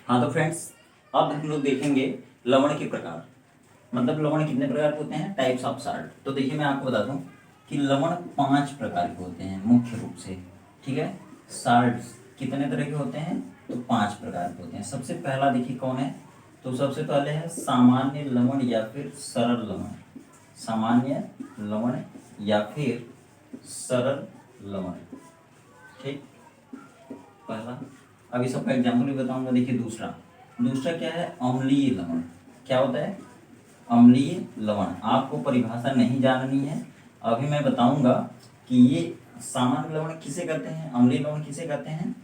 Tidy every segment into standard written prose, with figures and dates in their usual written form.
हाँ तो फ्रेंड्स, अब हम लोग देखेंगे लवण के प्रकार। मतलब लवण कितने प्रकार के होते हैं, टाइप्स ऑफ साल्ट। तो देखिए मैं आपको बताता हूँ कि लवण 5 प्रकार के होते हैं मुख्य रूप से। ठीक है, साल्ट्स कितने तरह के होते हैं, तो 5 प्रकार के होते हैं। सबसे पहला देखिए कौन है, तो सबसे पहले है सामान्य लवण या फिर सरल लवण। सामान्य लवण या फिर सरल लवण। ठीक, पहला। अब इस सबका एग्जाम्पल भी बताऊंगा। देखिए दूसरा, दूसरा क्या है, अम्लीय लवण। क्या होता है, अम्लीय लवण। आपको परिभाषा नहीं जाननी है, अभी मैं बताऊंगा कि ये सामान्य लवण किसे कहते हैं, अम्लीय लवण किसे कहते हैं।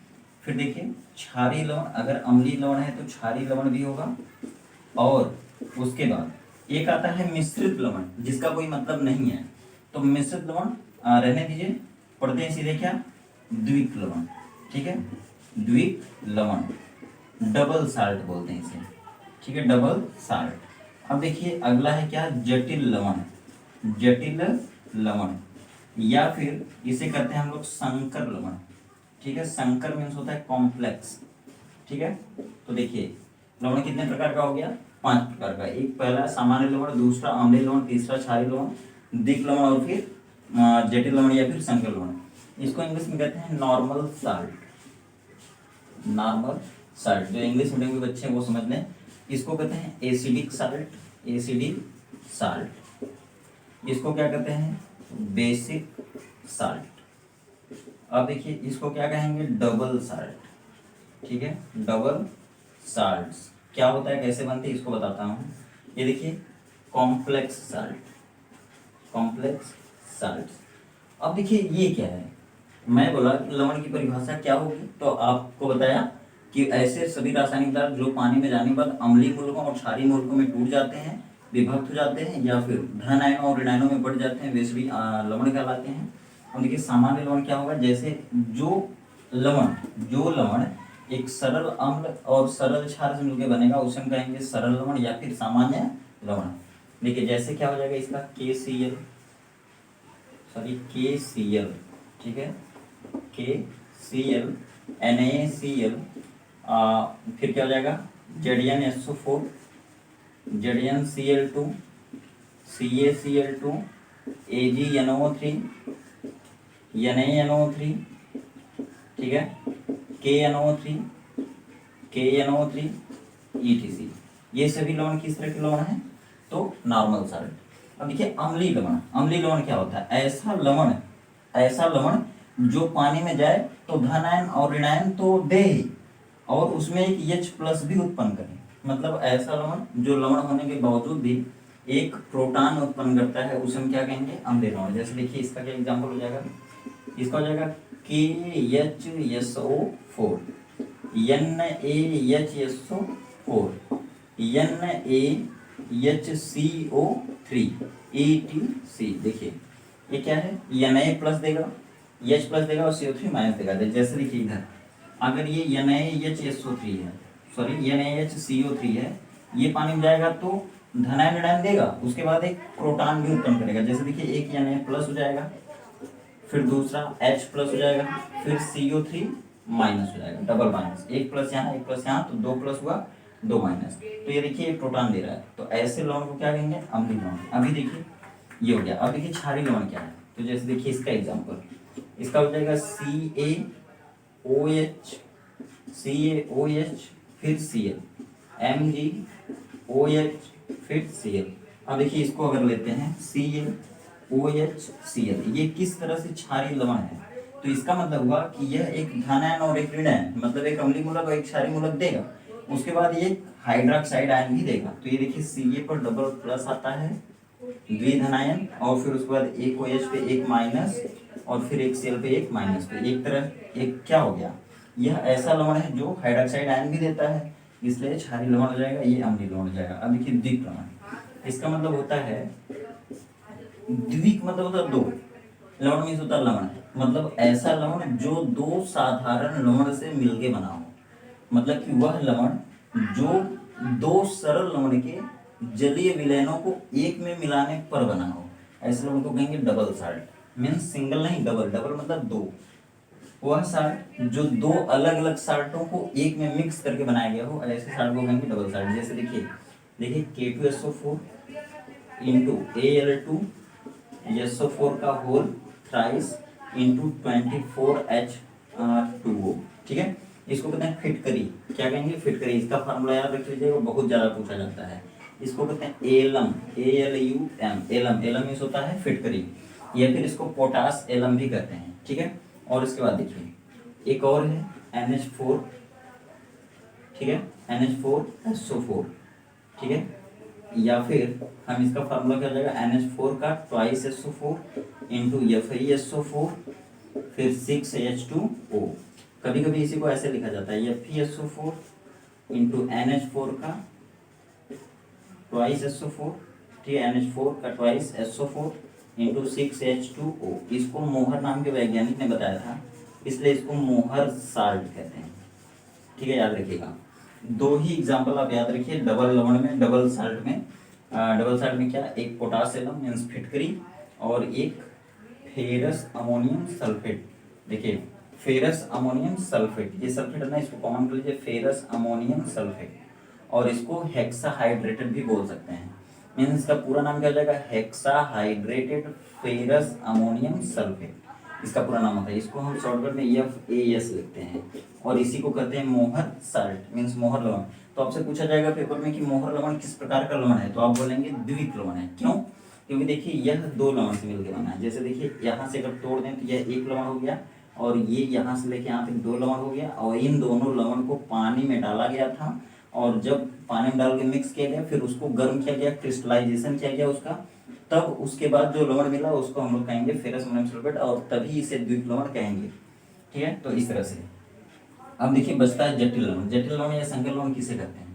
फिर देखिए क्षारीय लवण, अगर अम्लीय लवण है तो क्षारीय लवण भी होगा। और उसके बाद एक आता है मिश्रित लवण, जिसका कोई मतलब नहीं है। तो मिश्रित लवण रहने दीजिए, पढ़ते हैं सीधे क्या, द्विक लवण। ठीक है, द्विक लवण, डबल साल्ट बोलते हैं इसे। ठीक है, डबल साल्ट। अब देखिए अगला है क्या, जटिल लवण। जटिल लवण या फिर इसे कहते हैं हम लोग संकर लवण। ठीक है, संकर मीन्स होता है कॉम्प्लेक्स। ठीक है, तो देखिए लवण कितने प्रकार का हो गया, 5 प्रकार का। एक पहला सामान्य लवण, दूसरा अम्लीय लवण, तीसरा क्षारीय लवण, द्विक लवण और फिर जटिल लवण या फिर संकर लवण। इसको इंग्लिश में कहते हैं नॉर्मल साल्ट। नॉर्मल साल्ट, जो इंग्लिश मीडियम के बच्चे हैं वो समझ लें। इसको कहते हैं एसिडिक साल्ट। Acidic salt. इसको क्या कहते हैं, बेसिक साल्ट। अब देखिए इसको क्या कहेंगे, डबल साल्ट। ठीक है, डबल साल्ट्स क्या होता है, कैसे बनते हैं, इसको बताता हूँ। ये देखिए कॉम्प्लेक्स साल्ट। Complex salt. अब देखिए ये क्या है, मैं बोला कि लवण की परिभाषा क्या होगी, तो आपको बताया कि ऐसे सभी रासायनिक पदार्थ जो पानी में जाने के बाद अम्लीय मूलकों और क्षारीय मूलकों में टूट जाते हैं, विभक्त हो जाते हैं या फिर धन आयनों और ऋण आयनों में बढ़ जाते हैं, वे सभी लवण कहलाते हैं। और देखिए सामान्य लवण क्या होगा, जैसे जो लवण एक सरल अम्ल और सरल क्षार से मिलकर बनेगा उसे हम कहेंगे सरल लवण या फिर सामान्य लवण। देखिए जैसे क्या हो जाएगा इसका, KCl, सॉरी KCl। ठीक है, KCl, NaCl, फिर क्या हो जाएगा, ZnSO4, ZnCl2, CaCl2, AgNO3, NaNO3, ठीक है, KNO3, KNO3, ETC। ये सभी लवण किस तरह के लवण हैं, तो नॉर्मल साल्ट। अब देखिए अम्लीय लवण। अम्लीय लवण क्या होता है, ऐसा लवण जो पानी में जाए तो धन आयन और ऋण आयन तो दे ही, और उसमें एक H+ भी उत्पन्न करे। मतलब ऐसा लवण जो लवण होने के बावजूद भी एक प्रोटॉन उत्पन्न करता है, उसे हम क्या कहेंगे, अम्लीय लवण। जैसे देखिए इसका क्या एग्जाम्पल हो जाएगा, इसका हो जाएगा KHSO4, NaHSO4, NaHCO3, ETC। देखिए ये क्या है, Na+ देगा, H+ देगा और CO3- देगा। जैसे देखिए इधर अगर ये NaHSO3 है, सॉरी NaHCO3 है, ये पानी में जाएगा तो धनायन ऋणायन देगा, उसके बाद एक प्रोटॉन भी उत्पन्न करेगा। जैसे देखिए एक Na+ हो जाएगा, फिर दूसरा H+ हो जाएगा, फिर CO3- हो जाएगा, डबल माइनस, एक प्लस यहाँ एक प्लस यहाँ, तो 2+ हुआ 2-। तो ये देखिए एक प्रोटॉन दे रहा है, तो ऐसे लवण को क्या कहेंगे, अम्लीय लवण। अभी देखिए ये हो गया। अब देखिए क्षारीय लवण क्या है, तो जैसे देखिए इसका एग्जाम्पल, इसका हो जाएगा CaOH, फिर Cl, MgOH, फिर Cl। अब देखिए इसको अगर लेते हैं CaOH, Cl, ये किस तरह से क्षारीय लवण है, तो इसका मतलब हुआ कि यह एक धन आयन और एक ऋण आयन, मतलब एक अम्लीय मूलक और एक क्षारीय मूलक देगा, उसके बाद ये हाइड्रोक्साइड आयन भी देगा। तो ये देखिए Ca पर डबल प्लस आता है, द्विधन आयन, और फिर उसके बाद एक OH पे एक माइनस, और फिर एक Cl पे एक माइनस। पे एक तरह एक क्या हो गया, यह ऐसा लवण है जो हाइड्रोक्साइड आयन भी देता है, इसलिए क्षारीय लवण हो जाएगा, ये अम्लीय लवण हो जाएगा। अब देखिए द्विक लवण, इसका मतलब होता है, द्विक मतलब होता है दो, लवण मीन्स होता है लवण, मतलब ऐसा लवण जो दो साधारण लवण से मिलके बना हो। मतलब कि वह लवण जो दो सरल लवण के जलीय विलयनों को एक में मिलाने पर बना हो, ऐसे लवण को कहेंगे डबल साल्ट। मीन्स सिंगल नहीं, डबल। डबल मतलब दो, वह साल्ट जो दो अलग अलग साल्टों को एक में मिक्स करके बनाया गया हो, ऐसे साल्ट को कहेंगे डबल साल्ट। जैसे देखिए देखिए K2SO4 इंटू Al2SO4 का होल थ्राइस इंटू 24H2O, ठीक है। इसको कहते हैं फिटकरी। क्या कहेंगे? फिटकरी। इसका फार्मूला याद रख लीजिएगा, बहुत ज़्यादा पूछा जाता है। इसको कहते हैं alum, ALUM, alum. Alum means होता है फिटकरी, या फिर इसको पोटास एलम भी कहते हैं, ठीक है। और इसके बाद देखिए एक और है NH4, ठीक है, NH4SO4, ठीक है। या फिर हम इसका फार्मूला क्या हो जाएगा, NH4 का ट्वाइस SO4 इंटू FeSO4 फिर 6H2O। कभी कभी इसी को ऐसे लिखा जाता है FeSO4 इंटू NH4 का ट्वाइस SO4, ठीक है, NH4 का ट्वाइस SO4 इंटू 6H2O। इसको मोहर नाम के वैज्ञानिक ने बताया था, इसलिए इसको मोहर साल्ट कहते हैं, ठीक है, याद रखिएगा। दो ही एग्जाम्पल आप याद रखिए डबल लवण में, डबल साल्ट में। डबल साल्ट में क्या, एक पोटास एलम मीन्स फिटकरी और एक फेरस अमोनियम सल्फेट। देखिए फेरस अमोनियम सल्फेट, ये सल्फेट है ना, इसको कॉमन कर लीजिए, फेरस अमोनियम सल्फेट। और इसको हेक्साहाइड्रेटेड भी बोल सकते हैं, मीन्स इसका पूरा नाम क्या हो जाएगा, हेक्साहाइड्रेटेड फेरस अमोनियम सल्फेट, इसका पूरा नाम होता है। इसको हम शॉर्टकट में FAS लिखते हैं और इसी को कहते हैं मोहर साल्ट, मीन्स मोहर लवण। तो आपसे पूछा जाएगा पेपर में कि मोहर लवण किस प्रकार का लवण है, तो आप बोलेंगे द्वित लवण है। क्यों? क्योंकि देखिए यह दो लवण से मिलकर बना है। जैसे देखिए यहाँ से अगर तोड़ दें तो यह एक लवण हो गया, और ये यहाँ से लेके यहाँ तक दो लवण हो गया, और इन दोनों लवण को पानी में डाला गया था, और जब पानी में डाल के मिक्स किया गया, फिर उसको गर्म किया गया, क्रिस्टलाइजेशन किया गया उसका, तब उसके बाद जो लवण मिला उसको हम लोग कहेंगे फेरस अमोनियम सल्फेट, और तभी इसे द्वित लवण कहेंगे, ठीक है। तो इस तरह से अब देखिए बचता है जटिल लवण। जटिल लवण या संकर लवण किसे कहते हैं?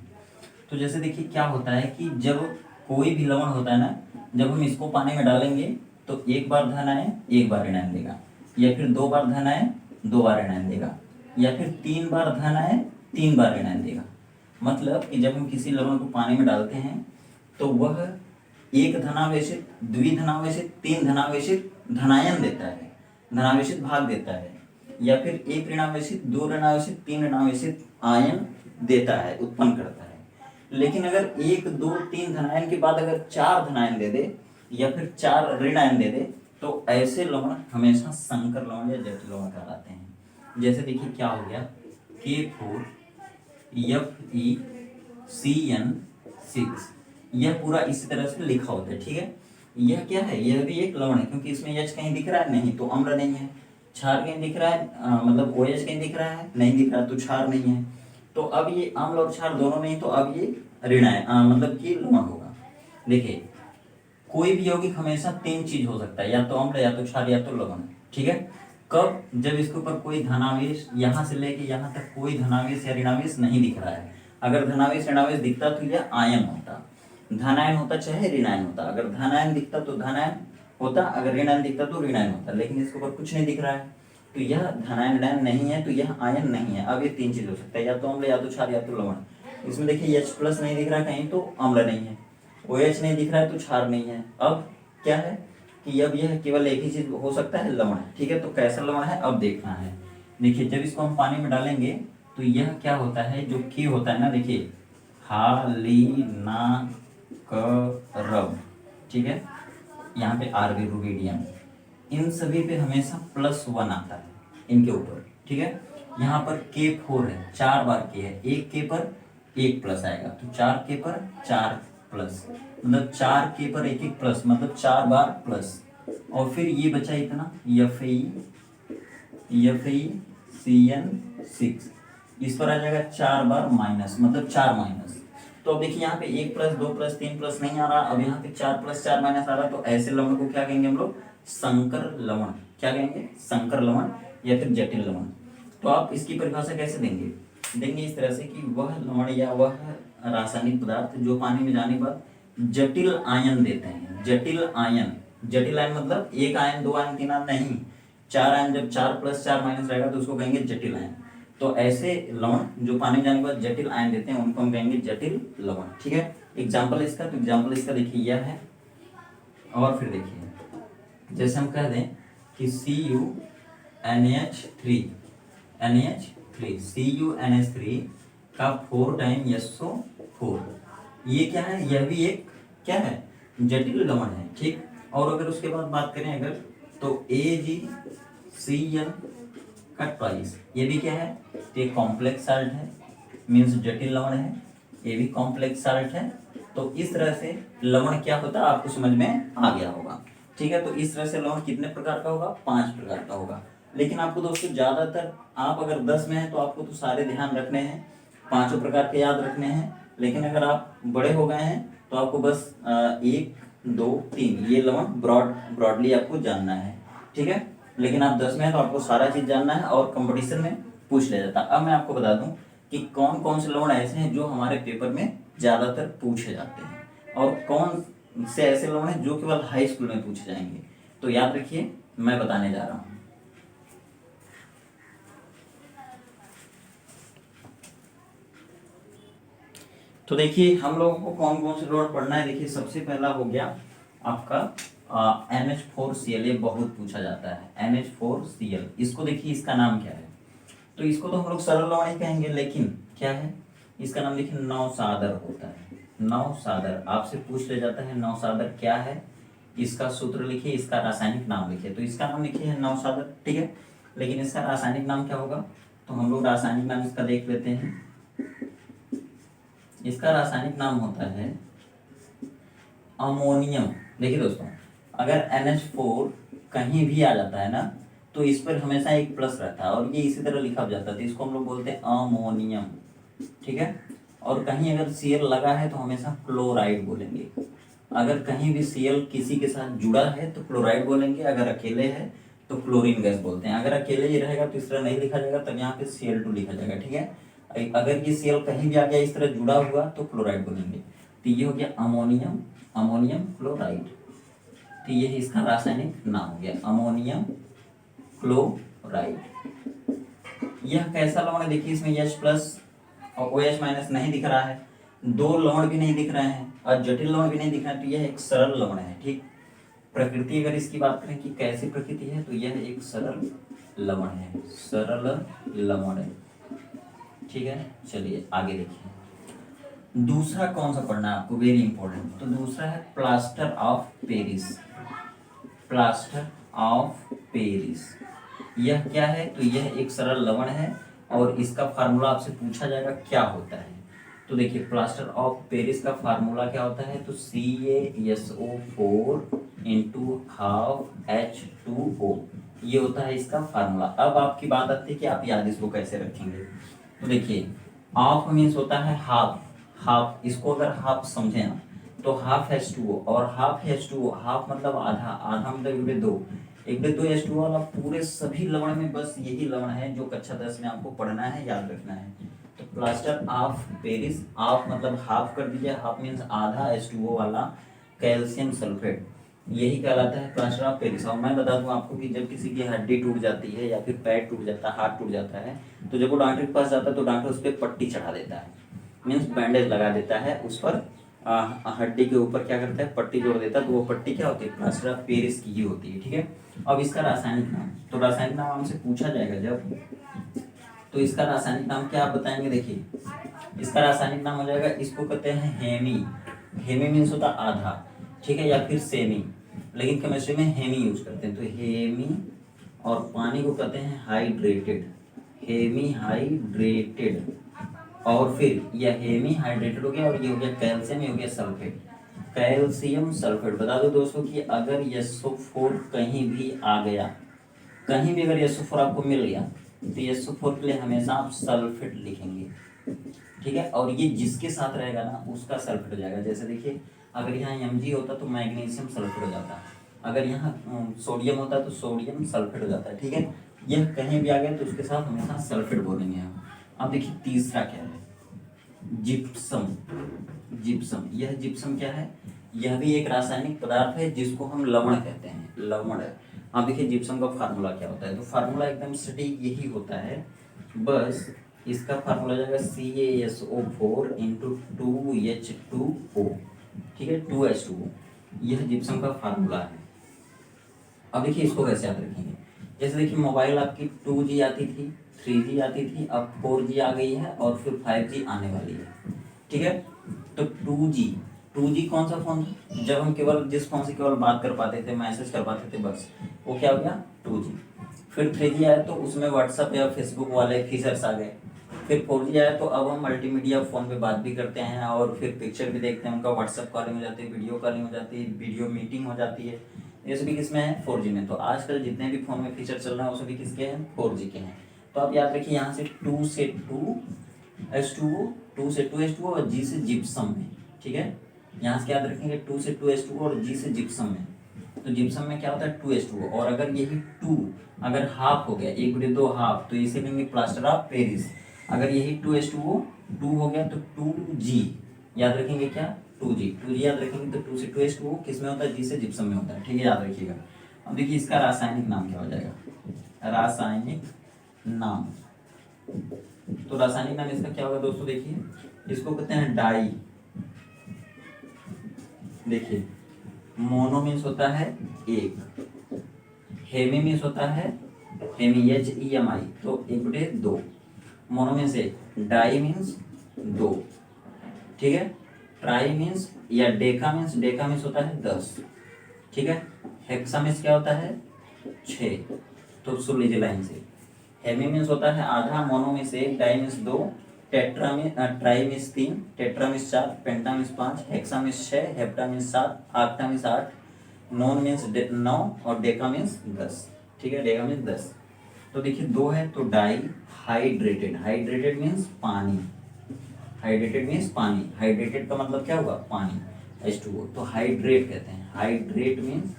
तो जैसे देखिए क्या होता है कि जब कोई भी लवण होता है ना, जब हम इसको पानी में डालेंगे तो एक बार धन आए एक बार ऋण आयन देगा, या फिर दो बार धन आए दो बार ऋण आयन देगा, या फिर तीन बार धन आए तीन बार ऋण आयन देगा। मतलब कि जब हम किसी लवण को पानी में डालते हैं तो वह एक धनावेशित, द्विधनावेशित, तीन धनावेशित धनायन देता है, धनावेशित भाग देता है, या फिर एक ऋणावेशित, दो ऋणावेशित, तीन ऋणावेशित आयन देता है, उत्पन्न करता है। लेकिन अगर एक दो तीन धनायन के बाद अगर चार धनायन दे दे या फिर चार ऋण आयन दे दे, तो ऐसे लवण हमेशा संकर लवण या जटिल लवण कहलाते हैं। जैसे देखिए क्या हो गया, K4FeCN6, यह पूरा इसी तरह से लिखा होता है, ठीक है। यह क्या है, यह भी एक लवण है, क्योंकि इसमें H कहीं दिख रहा है नहीं तो अम्ल नहीं है, क्षार कहीं दिख रहा है मतलब OH कहीं दिख रहा है नहीं दिख रहा तो क्षार नहीं है। तो अब ये अम्ल और क्षार दोनों नहीं, तो अब ये ऋण है मतलब कि लवण होगा। देखिए कोई भी यौगिक हमेशा तीन चीज हो सकता है, या तो अम्ल या तो क्षार या तो लवण, ठीक है। कब? जब इसके ऊपर कोई धनावेश यहाँ से लेके यहाँ तक कोई धनावेश या ऋणावेश नहीं दिख रहा है। अगर धनावेश ऋणावेश दिखता तो यह आयन होता, धनायन होता चाहे ऋणायन होता। अगर धनायन दिखता तो धनायन होता, अगर ऋणायन दिखता तो ऋणायन होता, लेकिन इसके ऊपर कुछ नहीं दिख रहा है तो यह धनायन ऋणायन नहीं है, तो यह आयन नहीं है। अब ये तीन चीज हो सकता है, या तो अम्ल या तो क्षार या तो लवण। इसमें देखिए H+ नहीं दिख रहा कहीं तो अम्ल नहीं है, OH नहीं दिख रहा है तो क्षार नहीं है। अब क्या है कि अब यह केवल एक ही चीज हो सकता है, लवण, ठीक है। तो कैसा लवण है अब देखना है। देखिए जब इसको हम पानी में डालेंगे तो यह क्या होता है, जो K होता है ना, देखिए हालिनाकरब, ठीक है, यहाँ पे आरबी रुबिडियम, इन सभी पे हमेशा +1 आता है इनके ऊपर, ठीक है। यहाँ पर K4 है, 4 बार K है, एक K पर एक प्लस आएगा, तो 4K पर 4 प्लस, मतलब 4K पर एक एक प्लस, मतलब 4 बार प्लस। और फिर ये बचा इतना FeCN6, इस पर आ जाएगा 4 बार माइनस, मतलब 4 माइनस। तो अब देखिए यहाँ पे 1 + 2 + 3 + नहीं आ रहा, अब यहाँ पे 4 + 4 माइनस आ रहा, तो ऐसे लवण को क्या कहेंगे हम लोग, संकर लवण। क्या कहेंगे, संकर लवण या फिर जटिल लवण। तो आप इसकी परिभाषा कैसे देंगे, देंगे इस तरह से कि वह लवण या वह रासायनिक पदार्थ जो पानी में जाने के बाद जटिल आयन देते हैं। जटिल आयन, जटिल आयन मतलब एक आयन दो आयन तीन आयन नहीं, 4 आयन। जब 4 + 4 माइनस रहेगा तो उसको कहेंगे जटिल आयन। तो ऐसे लवण जो पानी में जाने के बाद जटिल आयन देते हैं उनको हम कहेंगे जटिल लवण, ठीक है। एग्जाम्पल इसका, तो एग्जाम्पल इसका देखिए यह है, और फिर देखिए जैसे हम कह दें कि NH3 NH3 CuNH3 का 4 टाइम SO4, ये क्या है, यह भी एक क्या है, जटिल लवण है, ठीक। और अगर उसके बाद बात करें अगर, तो AgCl का ट्वाइस, ये भी क्या है, ये कॉम्प्लेक्स साल्ट है, मीन्स जटिल लवण है, ये भी कॉम्प्लेक्स साल्ट है। तो इस तरह से लवण क्या होता है आपको समझ में आ गया होगा, ठीक है। तो इस तरह से लवण कितने प्रकार का होगा, 5 प्रकार का होगा। लेकिन आपको दोस्तों ज्यादातर, आप अगर 10 में है तो आपको तो सारे ध्यान रखने हैं, 5 प्रकार के याद रखने हैं। लेकिन अगर आप बड़े हो गए हैं तो आपको बस 1 2 3 ये लवण ब्रॉडली आपको जानना है, ठीक है। लेकिन आप 10 में है तो आपको सारा चीज जानना है और कंपटीशन में पूछ लिया जाता है। अब मैं आपको बता दूं कि कौन कौन से लवण ऐसे हैं जो हमारे पेपर में ज्यादातर पूछे जाते हैं और कौन से ऐसे लवण हैं जो केवल हाई स्कूल में पूछे जाएंगे। तो याद रखिए, मैं बताने जा रहा हूँ। तो देखिए हम लोगों को कौन कौन से लवण पढ़ना है। देखिए सबसे पहला हो गया आपका NH4Cl, ये बहुत पूछा जाता है NH4Cl। इसको देखिए, इसका नाम क्या है, तो इसको तो हम लोग सरल लवण ही कहेंगे, लेकिन क्या है, इसका नाम देखिए नौसादर होता है। नौसादर आपसे पूछ ले जाता है, नौसादर क्या है, इसका सूत्र लिखिए, इसका रासायनिक नाम लिखिए। तो इसका नाम लिखिए है नौसादर, ठीक है। लेकिन इसका रासायनिक नाम क्या होगा, तो हम लोग रासायनिक नाम इसका देख लेते हैं। इसका रासायनिक नाम होता है अमोनियम। देखिए दोस्तों, अगर NH4 कहीं भी आ जाता है ना, तो इस पर हमेशा एक प्लस रहता है और ये इसी तरह लिखा जाता है, तो इसको हम लोग बोलते हैं अमोनियम, ठीक है। और कहीं अगर Cl लगा है तो हमेशा क्लोराइड बोलेंगे। अगर कहीं भी Cl किसी के साथ जुड़ा है तो क्लोराइड बोलेंगे, अगर अकेले है तो क्लोरीन गैस बोलते हैं। अगर अकेले ही रहेगा तो इस तरह नहीं लिखा जाएगा, तब यहाँ पे Cl2 लिखा जाएगा, ठीक है। अगर ये Cl कहीं भी आ गया इस तरह जुड़ा हुआ तो क्लोराइड बोलेंगे। तो ये हो गया अमोनियम, अमोनियम क्लोराइड। तो ये इसका रासायनिक नाम हो गया अमोनियम क्लोराइड। यह कैसा लवण है, देखिए इसमें H प्लस और OH माइनस नहीं दिख रहा है, 2 लवण भी नहीं दिख रहे हैं और जटिल लवण भी नहीं दिख रहा है, तो यह एक सरल लवण है, ठीक। प्रकृति अगर इसकी बात करें कि कैसी प्रकृति है, तो यह एक सरल लवण है, सरल लवण है, ठीक है। चलिए आगे देखिए, दूसरा कौन सा पढ़ना है आपको, वेरी इंपॉर्टेंट। तो दूसरा है plaster of Paris. Plaster of Paris यह क्या है, तो यह एक सरल लवण है और इसका फार्मूला आपसे पूछा जाएगा क्या होता है। तो देखिए प्लास्टर ऑफ पेरिस का फार्मूला क्या होता है, तो CaSO4 इंटू हाफ H2O, ये होता है इसका फार्मूला। अब आपकी बात आती है कि आप याद इसको कैसे रखेंगे। तो देखिए ऑफ मीन्स होता है हाफ, हाफ इसको अगर हाफ समझे ना तो हाफ H2O, और हाफ H2O, हाफ मतलब आधा, आधा मतलब 1/2, 1/2 H2O वाला पूरे सभी लवण में बस यही लवण है जो कक्षा 10 में आपको पढ़ना है, याद रखना है। तो प्लास्टर ऑफ पेरिस, ऑफ मतलब हाफ कर दीजिए, हाफ मीन्स आधा H2O वाला कैल्शियम सल्फेट, यही कहलाता है प्लास्टर ऑफ पेरिस। और मैं बता दूं आपको कि जब किसी की हड्डी टूट जाती है या फिर पैर टूट जाता है, हाथ टूट जाता है, तो जब वो डॉक्टर के पास जाता है तो डॉक्टर उस पर पट्टी चढ़ा देता है, मीन्स बैंडेज लगा देता है उस पर, हड्डी के ऊपर क्या करता है, पट्टी जोड़ देता है। तो वो पट्टी क्या होती है, प्लास्टर ऑफ पेरिस की ही होती है, ठीक है। अब इसका रासायनिक नाम, तो रासायनिक नाम हमसे पूछा जाएगा जब, तो इसका रासायनिक नाम क्या आप बताएंगे। देखिए इसका रासायनिक नाम हो जाएगा, इसको कहते हैं हेमी। हेमी मीन्स होता आधा, ठीक है, या फिर सेमी, लेकिन केमिस्ट्री में हेमी यूज करते हैं। तो हेमी, और पानी को कहते हैं हाइड्रेटेड, हेमी हाइड्रेटेड, और फिर यह हेमी हाइड्रेटेड हो गया और ये हो गया कैल्शियम, ये हो गया सल्फेट, कैल्शियम सल्फेट। बता दो दोस्तों कि अगर SO4 कहीं भी आ गया, कहीं भी अगर SO4 आपको मिल गया, तो SO4 के लिए हमेशा आप सल्फेट लिखेंगे, ठीक है। और ये जिसके साथ रहेगा ना उसका सल्फेट हो जाएगा। जैसे देखिए अगर यहाँ Mg होता तो मैग्नीशियम सल्फेट हो जाता, अगर यहाँ सोडियम होता तो सोडियम सल्फेट हो जाता है, ठीक है। यह कहीं भी आ गया तो उसके साथ हमेशा सल्फेट बोलेंगे हम। अब देखिए तीसरा क्या है, जिप्सम। जिप्सम, यह जिप्सम क्या है, यह भी एक रासायनिक पदार्थ है जिसको हम लवण कहते हैं, लवण है। अब देखिए जिप्सम का फार्मूला क्या होता है, तो फार्मूला एकदम सटीक यही होता है, बस इसका फार्मूला जाएगा CaSO4 इंटू 2H2O, ठीक है, 2H2O, यह जिप्सम का फार्मूला है। अब देखिए इसको कैसे याद रखेंगे, जैसे देखिए मोबाइल आपकी 2G आती थी, 3G आती थी, अब 4G आ गई है और फिर 5G आने वाली है। ठीक है, तो 2G कौन सा फोन था, जब हम केवल जिस फोन से केवल बात कर पाते थे, मैसेज कर पाते थे, बस वो क्या हो गया 2G। फिर 3G आया तो उसमें व्हाट्सअप या फेसबुक वाले फीचर्स आ गए। फिर 4G आया तो अब हम मल्टीमीडिया फ़ोन पे बात भी करते हैं और फिर पिक्चर भी देखते हैं, उनका व्हाट्सअप कॉलिंग हो जाती है, वीडियो कॉलिंग हो जाती है, वीडियो मीटिंग हो जाती है। ये सभी किसमें है 4G में। तो आजकल जितने भी फ़ोन में फीचर चल रहे हैं वो सभी किसके हैं 4G के हैं। तो आप याद रखिए यहाँ से 2 से 2 H2O, 2 से 2 H2O और G से जिप्सम में। ठीक है, यहाँ से याद रखेंगे 2 से 2 H2O और G से जिप्सम में। तो जिप्सम में क्या होता है 2 H2O, और अगर यही 2 अगर हाफ हो गया, 1/2 हाफ, तो इसे कहेंगे प्लास्टर ऑफ पेरिस। अगर यही 2 H2O 2 हो गया तो 2G, याद रखेंगे क्या 2G याद रखेंगे। तो 2 से 2 H2O किस में होता है, G से जिप्सम में होता है। ठीक है, याद रखिएगा। अब देखिए इसका रासायनिक नाम क्या हो जाएगा, रासायनिक नाम। तो रासायनिक नाम इसका क्या होगा दोस्तों, देखिए इसको कहते हैं डाई। देखिए मोनो मीन्स होता है एक, हेमी मीन्स होता है हेमी HEMI, तो 1/2। मोनो मीन्स एक, डाई मीन्स 2। ठीक है, ट्राई मीन्स या डेका मीन्स होता है 10। ठीक है, हेक्सा मीन्स क्या होता है 6। तो सुन लीजिए लाइन से, हेमी मीन्स होता है आधा, मोनो मीन्स एक, di means 2, tetra means tri means 3, tetra means 4, penta means 5, hexa means 6, hepta means 7, octa means 8, non means 9 और डेका मीन्स 10। ठीक है, डेका मीन्स 10। तो देखिए 2 है तो डाई हाइड्रेटेड, हाइड्रेटेड मीन्स पानी, हाइड्रेटेड मीन्स पानी, हाइड्रेटेड का मतलब क्या होगा पानी, H2O। तो हाइड्रेट कहते हैं, हाइड्रेट मीन्स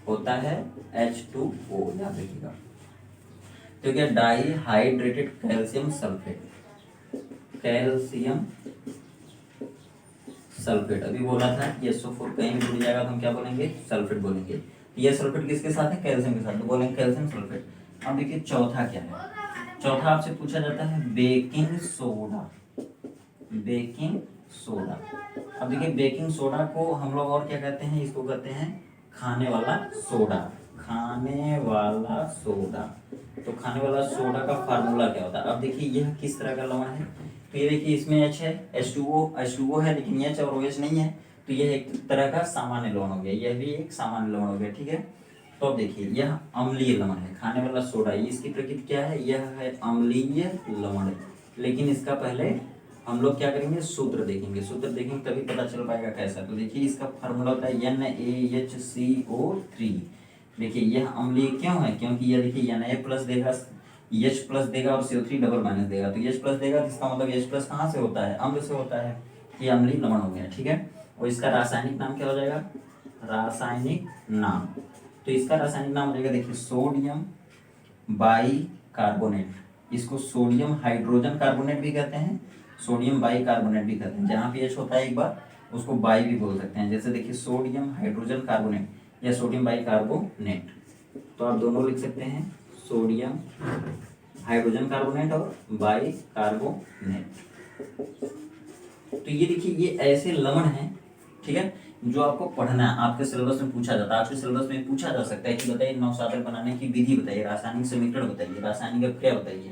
होता है H2O, याद रखिएगा। तो क्या dihydrated calcium sulphate, calcium sulphate अभी बोला था कि SO4 कहीं भी जुड़ जाएगा तो हम क्या बोलेंगे सल्फेट बोलेंगे। ये सल्फेट किसके साथ है कैल्शियम के साथ, तो बोलेंगे कैल्शियम सल्फेट। अब देखिए चौथा क्या है, चौथा आपसे पूछा जाता है बेकिंग सोडा, बेकिंग सोडा। अब देखिए बेकिंग सोडा को हम लोग और क्या कहते हैं, इसको कहते हैं खाने वाला सोडा, खाने वाला सोडा। तो खाने वाला सोडा का फार्मूला क्या होता है, अब देखिए यह किस तरह का लवण है। तो ये देखिए इसमें H है, H2O है, लेकिन H और OH नहीं है, तो यह एक तरह का सामान्य लवण हो गया, यह भी एक सामान्य लवण हो गया। ठीक है, तो अब देखिए यह अम्लीय लवण है, खाने वाला सोडा, इसकी प्रकृति क्या है, यह है अम्लीय लवण। लेकिन इसका पहले हम लोग क्या करेंगे सूत्र देखेंगे, सूत्र देखेंगे तभी पता चल पाएगा कैसा। तो देखिए इसका फार्मूला होता है NaHCO3। देखिए यह अम्लीय क्यों है, क्योंकि यह देखिए Na प्लस देगा, H प्लस देगा और CO3 डबल माइनस देगा। तो H प्लस देगा तो इसका मतलब H प्लस कहाँ से होता है, अम्ल से होता है, ये अम्लीय लवण हो गया। ठीक है, और इसका रासायनिक नाम क्या हो जाएगा, रासायनिक नाम। तो इसका रासायनिक नाम हो जाएगा देखिए सोडियम बाई कार्बोनेट, इसको सोडियम हाइड्रोजन कार्बोनेट भी कहते हैं, सोडियम बाई कार्बोनेट भी कहते हैं। जहाँ पे H होता है एक बार उसको बाई भी बोल सकते हैं, जैसे देखिए सोडियम हाइड्रोजन कार्बोनेट या सोडियम बाई कार्बोनेट। तो आप दोनों लिख सकते हैं सोडियम हाइड्रोजन कार्बोनेट और बाई कार्बोनेट। तो ये देखिए ये ऐसे लवण हैं, ठीक है, जो आपको पढ़ना है, आपके सिलेबस में पूछा जाता है। आपके सिलेबस में पूछा जा सकता है कि बताइए नौशाकर बनाने की विधि बताइए, रासायनिक समीकरण बताइए, रासायनिक अभिक्रिया बताइए,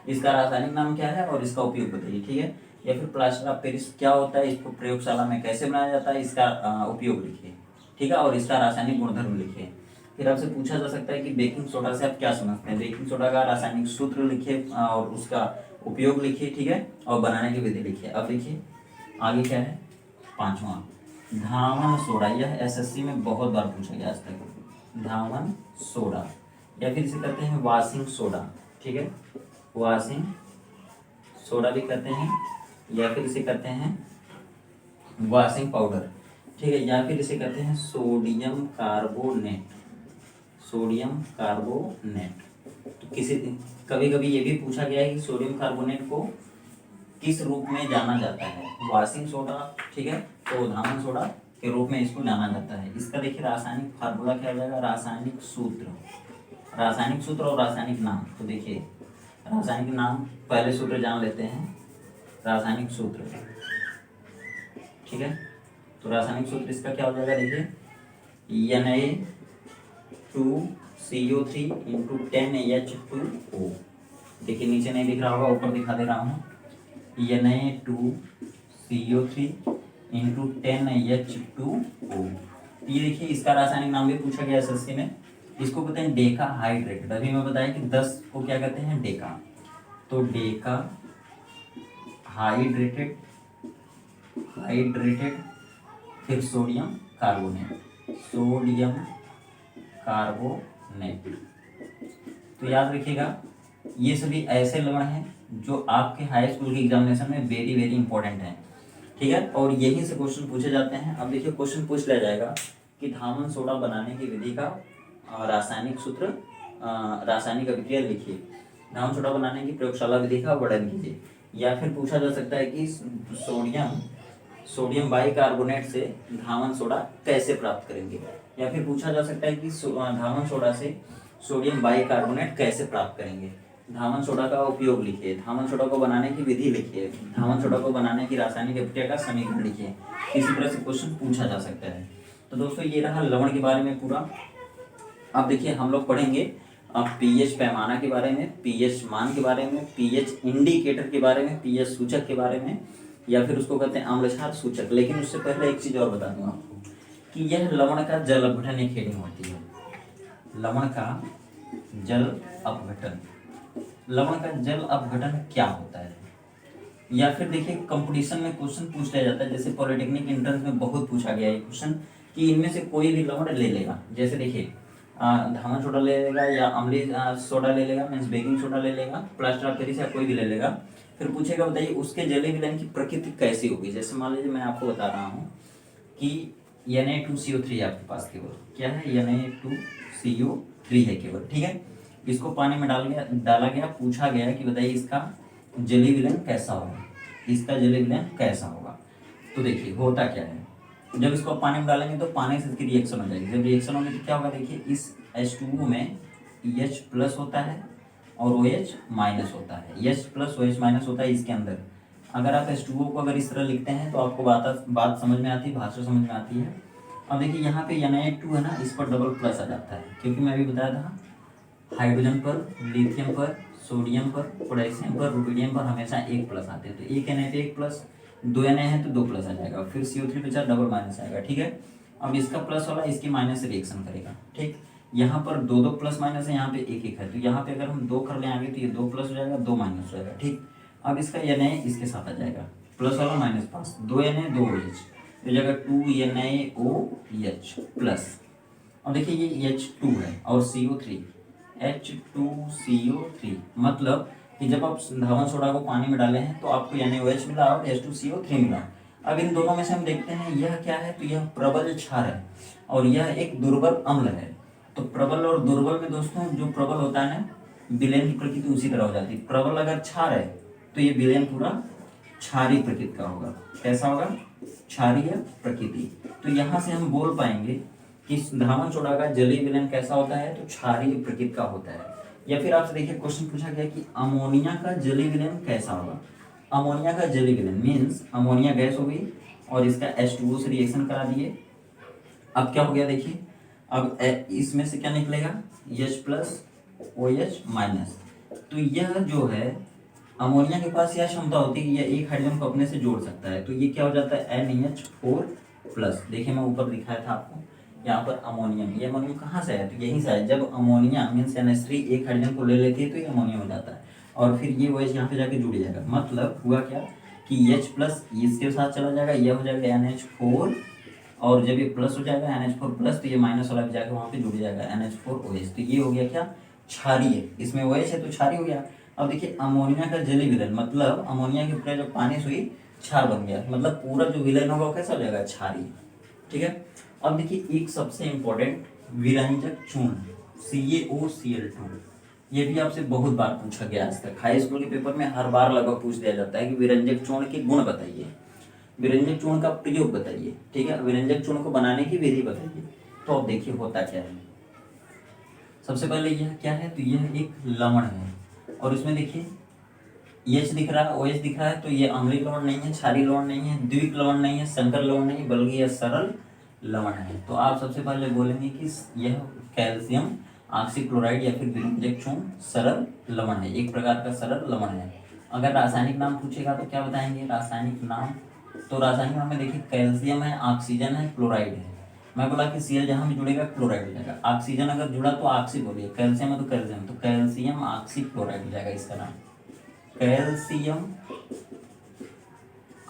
इसका रासायनिक नाम क्या है और इसका उपयोग बताइए। ठीक है, या फिर प्लास्टर ऑफ पेरिस क्या होता है, इसको प्रयोगशाला में कैसे बनाया जाता है, इसका उपयोग लिखिए। ठीक है, और इसका रासायनिक गुणधर्म लिखिए। फिर आपसे पूछा जा सकता है कि बेकिंग सोडा से आप क्या समझते हैं, बेकिंग सोडा का रासायनिक सूत्र लिखिए और उसका उपयोग लिखिए। ठीक है, और बनाने की विधि लिखिए। अब देखिए आगे क्या है, पांचवा धावन सोडा, यह SSC में बहुत बार पूछा गया आज तक। धावन सोडा या फिर इसे कहते हैं वॉशिंग सोडा। ठीक है, वॉशिंग सोडा भी कहते हैं, या फिर इसे कहते हैं वॉशिंग पाउडर। ठीक है, या फिर इसे कहते हैं सोडियम कार्बोनेट, सोडियम कार्बोनेट। तो किसी कभी कभी ये भी पूछा गया है कि सोडियम कार्बोनेट को किस रूप में जाना जाता है, वॉशिंग सोडा, ठीक है, तो धावन सोडा के रूप में इसको जाना जाता है। इसका देखिए रासायनिक फार्मूला क्या हो जाएगा, रासायनिक सूत्र, रासायनिक सूत्र और रासायनिक नाम। तो देखिए रासायनिक नाम पहले सूत्र जान लेते हैं, रासायनिक सूत्र। ठीक है, तो रासायनिक सूत्र इसका क्या हो जाएगा, देखिए Na2 CO3 इंटू 10H2O। देखिए नीचे नहीं दिख रहा होगा, ऊपर दिखा दे रहा हूँ, Na2CO3 इंटू 10H2O। ये देखिए इसका रासायनिक नाम भी पूछा गया एसएससी में, इसको कहते हैं डेका हाइड्रेटेड। अभी मैं बताया कि 10 को क्या कहते हैं, डेका। तो डेका हाइड्रेटेड, फिर सोडियम कार्बोनेट, सोडियम कार्बोनेट। तो याद रखिएगा ये सभी ऐसे लवण हैं जो आपके हाई स्कूल के एग्जामिनेशन में वेरी वेरी इंपॉर्टेंट हैं, ठीक है, और यहीं से क्वेश्चन पूछे जाते हैं। अब देखिए क्वेश्चन पूछ लिया जाएगा कि धामन सोडा बनाने की विधि का रासायनिक सूत्र, रासायनिक अभिक्रिया लिखिए। धामन सोडा बनाने की प्रयोगशाला विधि का वर्णन कीजिए। या फिर पूछा जा सकता है कि सोडियम बाइकार्बोनेट से धामन सोडा कैसे प्राप्त करेंगे। या फिर पूछा जा सकता है कि धामन सोडा से सोडियम बाइकार्बोनेट कैसे प्राप्त करेंगे। धामन सोडा का उपयोग लिखिए, धामन सोडा को बनाने की विधि लिखिए, धामन सोडा को बनाने की रासायनिक अभिक्रिया का समीकरण लिखिए। इसी तरह से क्वेश्चन पूछा जा सकता है। तो दोस्तों ये रहा लवण के बारे में पूरा। अब देखिए हम लोग पढ़ेंगे पीएच पैमाना के बारे में, पीएच मान के बारे में, पीएच इंडिकेटर के बारे में, पीएच सूचक के बारे में, या फिर उसको कहते हैं अम्लक्षार सूचक। लेकिन उससे पहले एक चीज और बता दूं आपको कि यह लवण का जल अपघटन एक हेडिंग होती है। लवण का जल अपघटन, लवण का जल अपघटन क्या होता है। या फिर देखिए कंपटीशन में क्वेश्चन पूछ लिया जाता है, जैसे पॉलिटेक्निक एंट्रेंस में बहुत पूछा गया है क्वेश्चन कि इनमें से कोई भी लवण ले लेगा। जैसे देखिए धामन सोडा ले लेगा या अम्लीय सोडा ले लेगा, मीन्स बेकिंग सोडा ले लेगा, प्लास्टर ऑफ पेरिस या कोई भी ले लेगा। फिर पूछेगा बताइए उसके जलीय विलयन की प्रकृति कैसी होगी। जैसे मान लीजिए मैं आपको बता रहा हूँ कि Na2CO3 आपके पास केवल क्या है, Na2CO3 है केवल, ठीक है। इसको पानी में डाला गया, पूछा गया कि बताइए इसका जलीय विलयन कैसा होगा, इसका जलीय विलयन कैसा होगा। तो देखिए होता क्या है, जब इसको पानी में डालेंगे तो पानी से इसकी रिएक्शन हो जाएगी। जब रिएक्शन होगी तो क्या होगा, देखिए इस H2O में H प्लस होता है और OH माइनस होता है। H प्लस OH माइनस होता है इसके अंदर। अगर आप H2O को अगर इस तरह लिखते हैं तो आपको बात समझ में आती है, भाषा समझ में आती है। अब देखिए यहाँ पे Na2 है ना, इस पर डबल प्लस आ जाता है, क्योंकि मैं अभी बताया था हाइड्रोजन पर, लिथियम पर, सोडियम पर, पोटेशियम पर, रुबिडियम पर हमेशा एक प्लस आते हैं। तो एक Na पे एक प्लस, दो Na है तो दो प्लस आ जाएगा, फिर CO3 बचा डबल माइनस आएगा, ठीक है। अब इसका प्लस वाला इसकी माइनस से रिएक्शन करेगा, ठीक। यहाँ पर दो दो प्लस माइनस है, यहाँ पे एक एक है, तो यहाँ पे अगर हम दो कर ले आगे तो ये दो प्लस हो जाएगा, दो माइनस हो जाएगा, ठीक। अब इसका Na इसके साथ आ जाएगा, प्लस वाला माइनस पास, दो Na दो OH, तो जगह 2NaOH प्लस। अब देखिए ये H2 है और CO3, H2CO3, मतलब कि जब आप धावन सोडा को पानी में डाले हैं तो आपको NaOH मिला और H2CO3 मिला। अब इन दोनों में से हम देखते हैं यह क्या है, तो यह प्रबल क्षार है और यह एक दुर्बल अम्ल है। तो प्रबल और दुर्बल में दोस्तों जो प्रबल होता है ना, विलयन की प्रकृति उसी तरह हो जाती है। प्रबल अगर क्षार है तो ये विलयन पूरा क्षारीय प्रकृति का होगा। कैसा होगा, क्षारीय प्रकृति। तो यहाँ से हम बोल पाएंगे कि धामन सोडा का जलीय विलयन कैसा होता है, तो क्षारीय प्रकृति का होता है। या फिर आपसे देखिए क्वेश्चन पूछा गया कि अमोनिया का जलीय विलयन कैसा होगा। अमोनिया का जलीय विलयन मीन्स अमोनिया गैस हो गई और इसका H2O से रिएक्शन करा दिए। अब क्या हो गया देखिए, अब इसमें से क्या निकलेगा, H प्लस OH माइनस। तो यह जो है अमोनिया के पास यह क्षमता होती है कि यह एक हाइड्रोजन को अपने से जोड़ सकता है। तो ये क्या हो जाता है NH4 प्लस। देखिए मैं ऊपर दिखाया था आपको, यहाँ पर अमोनियम, ये अमोनियम कहाँ से है, तो यहीं से है। जब अमोनिया मीन्स NH3 एक हाइड्रोजन को ले लेती है तो ये अमोनियम हो जाता है और फिर ये OH यहाँ पे जाके जुड़ जाएगा। मतलब हुआ क्या कि H प्लस इसके साथ चला जाएगा, यह हो जाएगा NH4 और जब ये प्लस हो जाएगा NH4 प्लस तो ये माइनस वाला भी जाकर वहाँ पे जुड़ जाएगा NH4OH। तो ये हो गया क्या, क्षारीय, इसमें OH है तो क्षारीय हो गया। अब देखिए अमोनिया का जलीय विलयन, मतलब अमोनिया के ऊपर जब पानी से हुई क्षार बन गया, मतलब पूरा जो विलयन होगा वो कैसा हो जाएगा, क्षारीय, ठीक है। अब देखिए एक सबसे इंपॉर्टेंट विरंजक चूर्ण CaOCl2, ये भी आपसे बहुत बार पूछा गया आज तक। हाई स्कूल के पेपर में हर बार लगभग पूछ दिया जाता है कि विरंजक चूर्ण के गुण बताइए, विरंजक चूर्ण का प्रयोग बताइए, ठीक है, विरंजक चूर्ण को बनाने की विधि बताइए। तो अब देखिए होता क्या है, सबसे पहले यह क्या है, तो यह एक लवण है और इसमें देखिए H दिख रहा है, OH दिख रहा है, तो ये अम्लीय लवण नहीं है, क्षारीय लवण नहीं है, द्विक लवण नहीं है, संकर लवण नहीं, बल्कि यह सरल लवण है। तो आप सबसे पहले बोलेंगे कि यह कैल्शियम ऑक्सीक्लोराइड या फिर विरंजक चूर्ण सरल लवण है, एक प्रकार का सरल लवण है। अगर रासायनिक नाम पूछेगा तो क्या बताएंगे रासायनिक नाम? तो रासायनिक नाम में देखिए कैल्शियम है, ऑक्सीजन है, क्लोराइड है। मैं बोला कि Cl जहां भी जुड़ेगा क्लोराइड हो जाएगा, ऑक्सीजन अगर जुड़ा तो ऑक्सी बोलिए, कैल्शियम है तो कैल्शियम, तो कैल्शियम ऑक्सी क्लोराइड हो जाएगा इसका नाम, कैल्शियम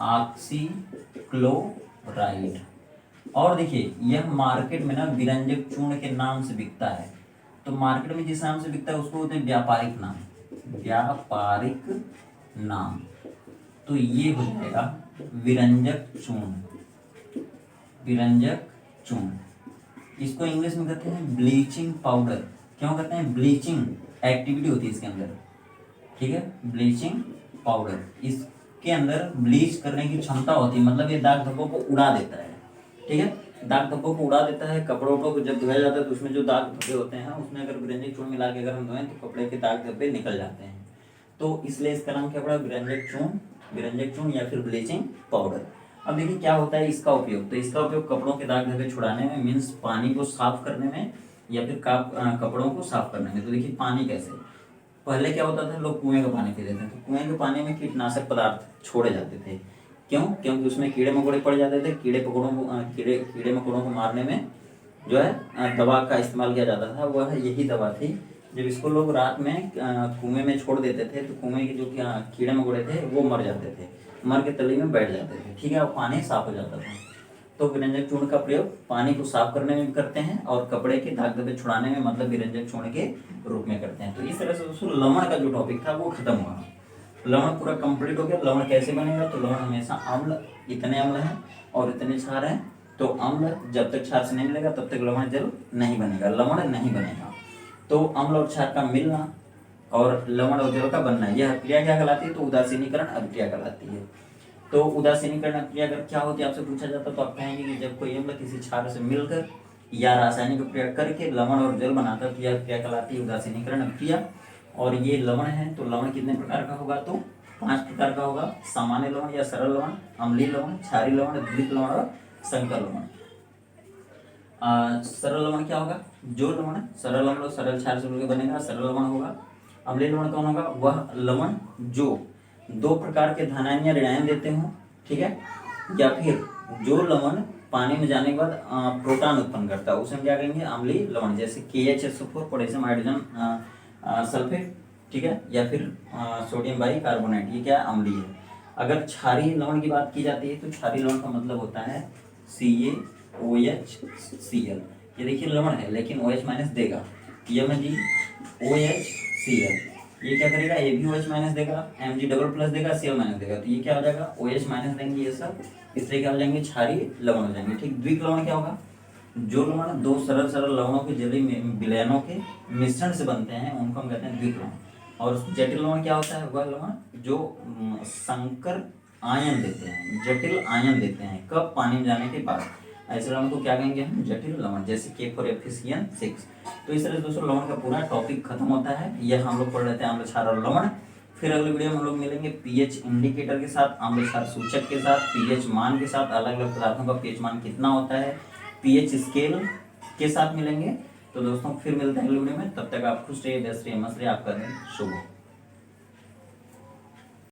ऑक्सी क्लोराइड। और देखिए यह मार्केट में ना विरंजक चूर्ण के नाम से बिकता है, तो मार्केट में जिस नाम से बिकता है उसको बोलते हैं व्यापारिक नाम, व्यापारिक नाम। तो ये हो जाएगा विरंजक चूर्ण, विरंजक चूर्ण। इसको इंग्लिश में कहते हैं ब्लीचिंग पाउडर। क्यों कहते हैं? ब्लीचिंग एक्टिविटी होती है इसके अंदर, ठीक है, ब्लीचिंग पाउडर। इसके अंदर ब्लीच करने की क्षमता होती है, मतलब ये दाग धब्बों को उड़ा देता है, ठीक है, दाग धब्बों को उड़ा देता है। कपड़ों को जब धोया जाता है तो उसमें जो दाग धब्बे होते हैं उसमें अगर विरंजक चूर्ण मिला के अगर हम धोएं तो कपड़े के दाग धब्बे निकल जाते हैं। तो इसलिए इसका नाम क्या पड़ा? विरंजक चूर्ण, विरंजक चूर्ण या फिर ब्लीचिंग पाउडर। अब देखिए क्या होता है इसका उपयोग। तो इसका उपयोग कपड़ों के दाग धब्बे छुड़ाने में, मीन्स पानी को साफ करने में या फिर कपड़ों को साफ करने में। तो देखिए पानी कैसे, पहले क्या होता था, लोग कुएं का पानी पीते थे, तो कुएं के पानी में कीटनाशक पदार्थ छोड़े जाते थे। क्यों? क्योंकि उसमें कीड़े मकोड़े पड़ जाते थे। कीड़े मकोड़ों को मारने में जो है दवा का इस्तेमाल किया जाता था, वह यही दवा थी। जब इसको लोग रात में कुएं में छोड़ देते थे तो कुएं के जो कीड़े मकोड़े थे वो मर जाते थे, मर के तली में बैठ जाते थे, ठीक है, और पानी साफ हो जाता था। तो विरंजक चूर्ण का प्रयोग पानी को साफ करने में भी करते हैं और कपड़े के दाग धब्बे छुड़ाने में, मतलब विरंजक चूर्ण के रूप में करते हैं। तो इस तरह से दोस्तों लवण का जो टॉपिक था वो खत्म हुआ, लवण पूरा कंप्लीट हो गया। लवण कैसे बनेगा? तो लवण हमेशा अम्ल, इतने अम्ल हैं और इतने क्षार हैं, तो अम्ल जब तक क्षार से नहीं मिलेगा तब तक लवण जल नहीं बनेगा, लवण नहीं बनेगा। तो अम्ल और क्षार का मिलना और लवण और जल का बनना, यह क्रिया क्या कहलाती है? तो उदासीनीकरण अभिक्रिया कहलाती है। तो उदासीनीकरण अभिक्रिया अगर क्या होती है आपसे पूछा जाता तो आप कहेंगे कि जब कोई अम्ल किसी क्षार से मिलकर या रासायनिक अभिक्रिया करके लवण और जल बनाता है तो यह क्रिया कहलाती है उदासीनीकरण अभिक्रिया। और ये लवण है, तो लवण कितने प्रकार का होगा? तो 5 प्रकार का होगा। सामान्य लवण या सरल लवण, अम्लीय लवण, क्षारीय लवण, द्वित लवण और संकर लवण। सरल लवण क्या होगा? जो लवण सरल लवण और सरल क्षार से मिलकर बनेगा, सरल लवण होगा। अम्लीय लवण कौन होगा? वह लवण जो 2 प्रकार के धनायन या ऋणायन देते हो, ठीक है, या फिर जो लवण पानी में जाने के बाद प्रोटॉन उत्पन्न करता है उसे हम क्या कहेंगे? अम्लीय लवण। जैसे KHSO4 पोटेशियम हाइड्रोजन सल्फेट, ठीक है, या फिर सोडियम बाई कार्बोनेट, ये क्या अम्लीय है। अगर क्षारीय लवण की बात की जाती है तो क्षारीय लवण का मतलब होता है CaOHCl। ये देखिए लवण है लेकिन OH माइनस देगा, MgOHCl, ये क्या करेगा? ये भी OH माइनस देगा, Mg डबल प्लस देगा, Cl माइनस देगा, तो ये क्या हो जाएगा? OH माइनस देंगे ये सब, इसलिए क्या हो जाएंगे? क्षारीय लवण हो जाएंगे, ठीक। द्विक लवण क्या होगा? जो लवण 2 सरल सरल लवणों के जलीय विलयनों के मिश्रण से बनते हैं उनको हम कहते हैं द्विक लवण। और जटिल लवण क्या होता है? वह लवण जो संकर आयन देते हैं, जटिल आयन देते हैं, कब? पानी में जाने के बाद। ऐसे लवण को क्या कहेंगे हम? जटिल लवण, जैसे K4FeCN6। तो इस तरह से दोस्तों लवण का पूरा टॉपिक खत्म होता है। यह हम लोग पढ़ लेते हैं अम्ल क्षार और लवण। फिर अगले वीडियो में हम लोग मिलेंगे पीएच इंडिकेटर के साथ, अम्ल क्षार सूचक के साथ, पीएच मान के साथ, अलग अलग पदार्थों का पीएच मान कितना होता है, पीएच स्केल के साथ मिलेंगे। तो दोस्तों फिर मिलते हैं अगले वीडियो में, तब तक आप खुश रहिए, व्यस्त रहिए, मस्त रहिए, आपका दिन शुभ हो।